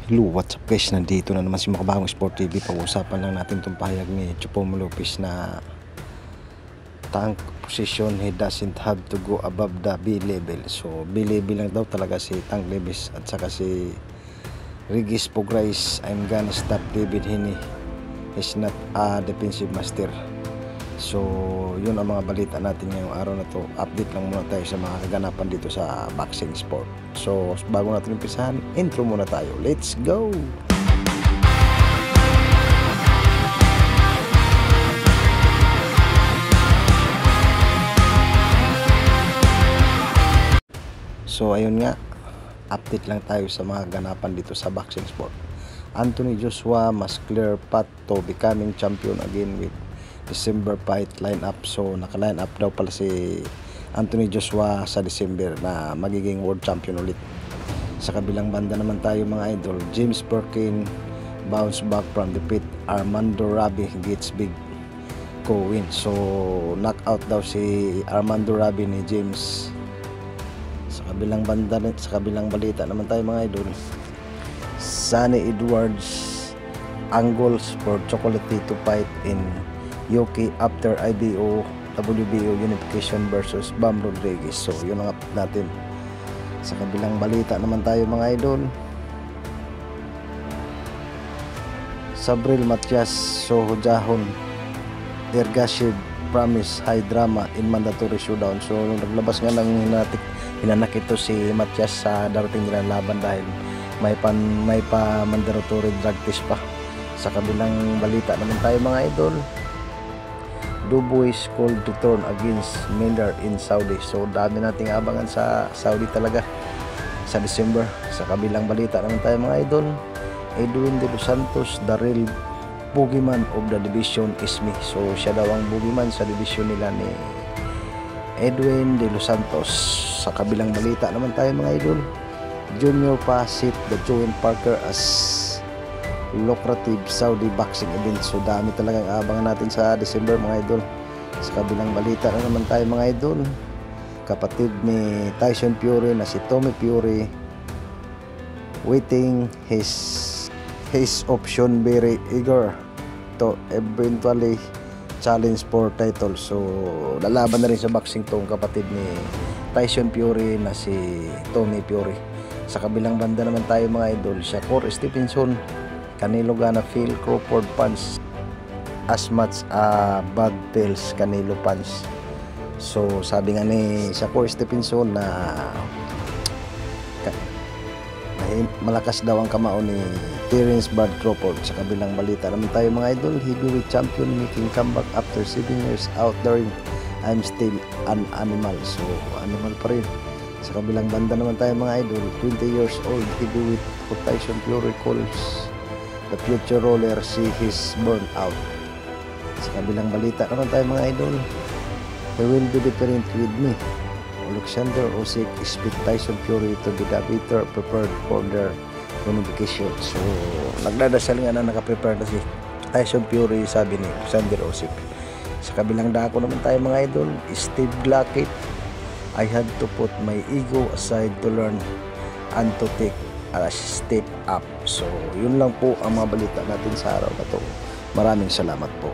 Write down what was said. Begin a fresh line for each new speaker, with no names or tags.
Hello, what's up guys? Nandito na naman si Makabagong Sport TV. Pag-usapan lang natin itong pahayag ni Chupomo Lopez na tank position, he doesn't have to go above the B level. So B level lang daw talaga si Tank Davis at saka si Regis Pograis. I'm gonna stop David Hini. He's not a defensive master. So yun ang mga balita natin ngayong araw na to. Update lang muna tayo sa mga kaganapan dito sa boxing sport. So bago natin umpisahan, intro muna tayo. Let's go! So ayun nga, update lang tayo sa mga ganapan dito sa boxing sport. Anthony Joshua must clear path to becoming champion again with December fight lineup. So naka-line up daw pala si Anthony Joshua sa December na magiging world champion ulit. Sa kabilang banda naman tayo mga idol, James Perkin bounce back from defeat. Armando Rabi gets big co-win. So knockout daw si Armando Rabi ni James. Sa kabilang banda, sa kabilang balita naman tayo mga idol, Sunny Edwards angles for Chocolatey to fight in UK after IBO WBO unification versus Bam Rodriguez. So yun ang update natin. Sa kabilang balita naman tayo mga idol, Sabril Matias Sohojahon Ergashev promise high drama in mandatory showdown. So naglabas nga ng hinanakit ito si Matias sa darating nilang laban dahil may pa mandatory drug test pa. Sa kabilang balita naman tayo mga idol, Dubois called to turn against Miller in Saudi. So dami nating abangan sa Saudi talaga sa December. Sa kabilang balita naman tayo mga idol, Edwin De Los Santos, the real boogeyman of the division is me. So siya daw ang boogeyman sa division nila ni Edwin De Los Santos. Sa kabilang balita naman tayo mga idol, Junior Pasit the Joan Parker as lucrative Saudi boxing event. So dami talagang abangan natin sa December mga idol. Sa kabilang balita na naman tayo mga idol, kapatid ni Tyson Fury na si Tommy Fury waiting his option, very eager to eventually challenge for title. So lalaban na rin sa boxing tong kapatid ni Tyson Fury na si Tommy Fury. Sa kabilang banda naman tayo mga idol, Shakur Stevenson Canelo gonna feel Crawford punch as much bad tells Canelo punch. So sabi nga ni Shakur Stevenson na malakas daw ang kamao ni Terence Bud Crawford. Sa kabilang balita naman tayo mga idol, heavyweight champion making comeback after 7 years out the ring. I'm still an animal. So animal pa rin. Sa kabilang banda naman tayo mga idol, 20 years old heavyweight Tyson Fury calls the future roller see his burn out. Sa kabilang balita naman tayo mga idol, he will be different with me. Alexander Usyk expect Tyson Fury to be the better prepared for their unification. So nagdadasal nga na nakaprepare na si Tyson Fury, sabi ni Alexander Usyk. Sa kabilang dako naman tayo mga idol, Steve Blackett, I had to put my ego aside to learn and to take a step up. So yun lang po ang mga balita natin sa araw na to. Maraming salamat po.